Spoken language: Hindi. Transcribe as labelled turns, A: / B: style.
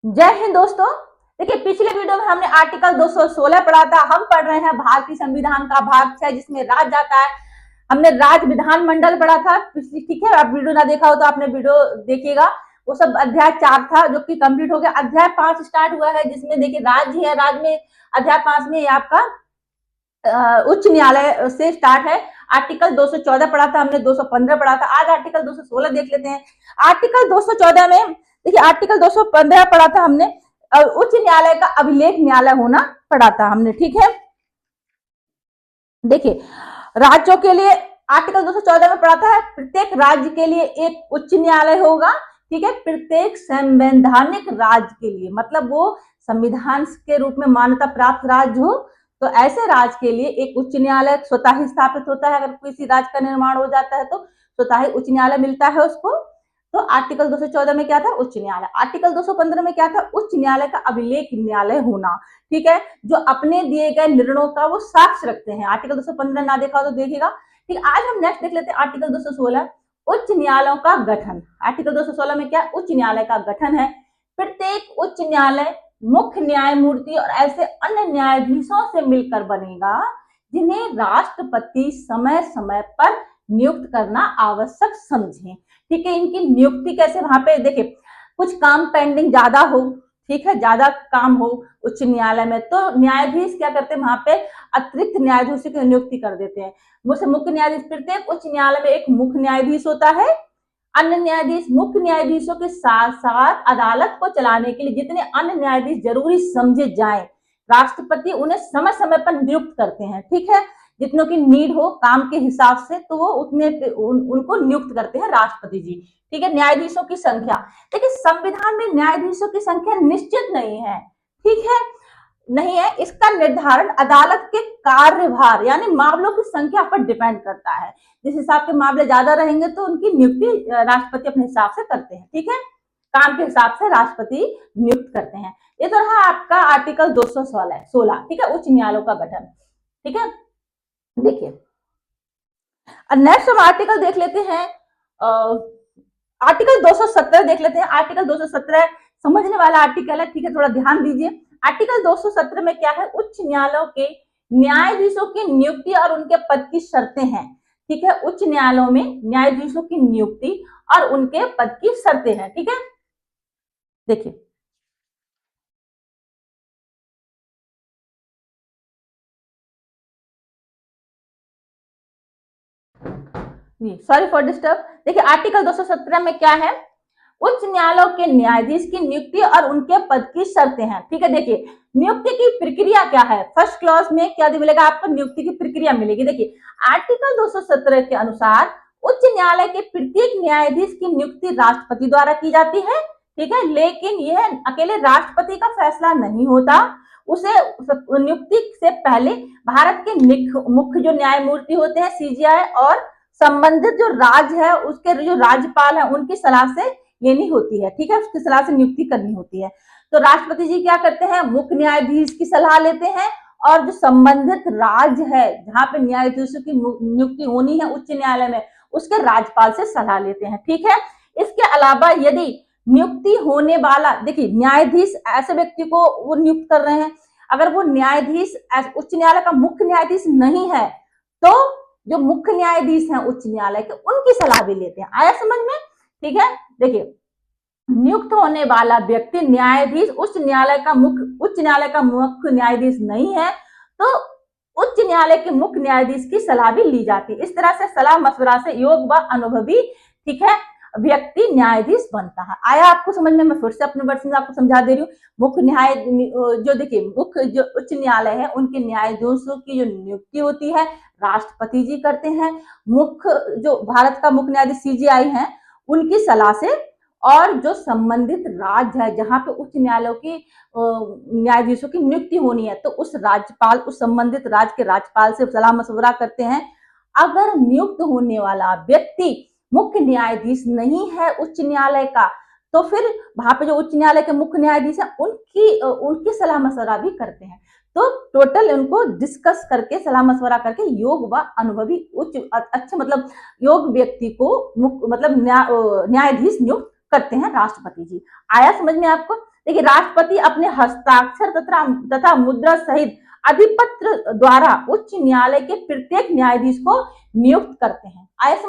A: जय हिंद दोस्तों। देखिए, पिछले वीडियो में हमने आर्टिकल 216 पढ़ा था। हम पढ़ रहे हैं भारतीय संविधान का भाग 6 जिसमें राज्य आता है। हमने राज्य विधानमंडल पढ़ा था। ठीक है, आप वीडियो ना देखा हो तो आपने वीडियो देखिएगा। वो सब अध्याय 4 था जो कि कंप्लीट हो गया। अध्याय 5 स्टार्ट हुआ है जिसमें देखिए राज्य है। राज्य में अध्याय 5 में आपका उच्च न्यायालय से स्टार्ट है। आर्टिकल 214 पढ़ा था हमने, 215 पढ़ा था। आज आर्टिकल 216 देख लेते हैं। आर्टिकल 214 में देखिए, आर्टिकल 215 पढ़ा था हमने, उच्च न्यायालय का अभिलेख न्यायालय होना पढ़ा था हमने। ठीक है, देखिए राज्यों के लिए आर्टिकल 214 में पढ़ा था प्रत्येक राज्य के लिए एक उच्च न्यायालय होगा। ठीक है, प्रत्येक संवैधानिक राज्य के लिए, मतलब वो संविधान के रूप में मान्यता प्राप्त राज्य हो तो ऐसे राज्य के लिए एक उच्च न्यायालय स्वतः ही स्थापित होता है। अगर किसी राज्य का निर्माण हो जाता है तो स्वतः ही उच्च न्यायालय मिलता है उसको। तो आर्टिकल 214 में क्या था? उच्च न्यायालय। आर्टिकल 215 में क्या था? उच्च न्यायालय का अभिलेख न्यायालय होना। ठीक है, जो अपने दिए गए निर्णयों का वो साक्ष्य रखते हैं। आर्टिकल 215 ना देखा तो देखिएगा। ठीक, आज हम नेक्स्ट देख लेते हैं आर्टिकल 216, उच्च न्यायालयों का गठन। आर्टिकल 216 में क्या? उच्च न्यायालय का गठन है। प्रत्येक उच्च न्यायालय मुख्य न्यायमूर्ति और ऐसे अन्य न्यायाधीशों से मिलकर बनेगा जिन्हें राष्ट्रपति समय समय पर नियुक्त करना आवश्यक समझे। ठीक है, इनकी नियुक्ति कैसे? वहां पे देखिए, कुछ काम पेंडिंग ज्यादा हो, ठीक है, ज्यादा काम हो उच्च न्यायालय में, तो न्यायाधीश क्या करते हैं? वहां पे अतिरिक्त न्यायाधीशों की नियुक्ति कर देते हैं। मुझसे मुख्य न्यायाधीश, प्रत्येक उच्च न्यायालय में एक मुख्य न्यायाधीश होता है। अन्य न्यायाधीश, मुख्य न्यायाधीशों के साथ साथ अदालत को चलाने के लिए जितने अन्य न्यायाधीश जरूरी समझे जाएं, राष्ट्रपति उन्हें समय समय पर नियुक्त करते हैं। ठीक है, जितनों की नीड हो काम के हिसाब से तो वो उतने उनको नियुक्त करते हैं राष्ट्रपति जी। ठीक है, न्यायाधीशों की संख्या, देखिए संविधान में न्यायाधीशों की संख्या निश्चित नहीं है। ठीक है, नहीं है, इसका निर्धारण अदालत के कार्यभार यानी मामलों की संख्या पर डिपेंड करता है। जिस हिसाब के मामले ज्यादा रहेंगे तो उनकी नियुक्ति राष्ट्रपति अपने हिसाब से करते हैं। ठीक है, काम के हिसाब से राष्ट्रपति नियुक्त करते हैं। ये तो रहा आपका आर्टिकल 216। ठीक है, उच्च न्यायालयों का गठन। ठीक है, देखिए नेक्स्ट हम आर्टिकल देख लेते हैं। आर्टिकल 217 देख लेते हैं। आर्टिकल 217 समझने वाला आर्टिकल है। ठीक है, थोड़ा ध्यान दीजिए। आर्टिकल 217 में क्या है? उच्च न्यायालयों के न्यायाधीशों की नियुक्ति और उनके पद की शर्तें हैं। ठीक है, उच्च न्यायालयों में न्यायाधीशों की नियुक्ति और उनके पद की शर्तें हैं। ठीक है, देखिए सॉरी फॉर डिस्टर्ब। देखिए आर्टिकल 217 में क्या है? उच्च न्यायालयों के न्यायाधीश की नियुक्ति और उनके पद की शर्तें हैं। ठीक है, देखिए नियुक्ति की प्रक्रिया क्या है? फर्स्ट क्लॉज में क्या मिलेगा आपको? नियुक्ति की प्रक्रिया मिलेगी। देखिए आर्टिकल 217 के अनुसार उच्च न्यायालय के प्रत्येक न्यायाधीश की नियुक्ति राष्ट्रपति द्वारा की जाती है। ठीक है, लेकिन यह अकेले राष्ट्रपति का फैसला नहीं होता। उसे नियुक्ति से पहले भारत के मुख्य जो न्यायमूर्ति होते हैं सीजीआई और संबंधित जो राज्य है उसके जो राज्यपाल है उनकी सलाह से लेनी होती है। ठीक है, उसकी सलाह से नियुक्ति करनी होती है। तो राष्ट्रपति जी क्या करते हैं? मुख्य न्यायाधीश की सलाह लेते हैं और जो संबंधित राज्य है जहां पे न्यायाधीशों की नियुक्ति होनी है उच्च न्यायालय में, उसके राज्यपाल से सलाह लेते हैं। ठीक है, इसके अलावा यदि नियुक्ति होने वाला, देखिए न्यायाधीश ऐसे व्यक्ति को वो नियुक्त कर रहे हैं, अगर वो न्यायाधीश उच्च न्यायालय का मुख्य न्यायाधीश नहीं है तो जो मुख्य न्यायाधीश हैं उच्च न्यायालय के उनकी सलाह भी लेते हैं। आया समझ में? ठीक है, देखिए नियुक्त होने वाला व्यक्ति न्यायाधीश उच्च न्यायालय का मुख्य न्यायाधीश नहीं है तो उच्च न्यायालय के मुख्य न्यायाधीश की सलाह भी ली जाती है। इस तरह से सलाह मशवरा से योग्य व अनुभवी, ठीक है, व्यक्ति न्यायाधीश बनता है। आया आपको समझ में? मैं फिर से अपने वर्ष में आपको समझा दे रही हूँ। मुख्य न्याय जो देखिए मुख्य जो उच्च न्यायालय है उनके न्यायाधीशों की जो नियुक्ति होती है राष्ट्रपति जी करते हैं। मुख्य जो भारत का मुख्य न्यायाधीश सीजीआई है उनकी सलाह से, और जो संबंधित राज्य है जहां पे उच्च न्यायालयों की न्यायाधीशों की नियुक्ति होनी है तो उस राज्यपाल, उस संबंधित राज्य के राज्यपाल से सलाह मशवरा करते हैं। अगर नियुक्त होने वाला व्यक्ति मुख्य न्यायाधीश नहीं है उच्च न्यायालय का तो फिर वहां पे जो उच्च न्यायालय के मुख्य न्यायाधीश है उनकी सलाह मशवरा भी करते हैं। तो टोटल उनको डिस्कस करके सलाह मशवरा करके योग व अनुभवी उच्च अच्छे मतलब योग व्यक्ति को मतलब न्यायाधीश नियुक्त करते हैं राष्ट्रपति जी। आया समझ में आपको? देखिए राष्ट्रपति अपने हस्ताक्षर तथा मुद्रा सहित अधिपत्र द्वारा उच्च न्यायालय के प्रत्येक न्यायाधीश को नियुक्त करते हैं। आया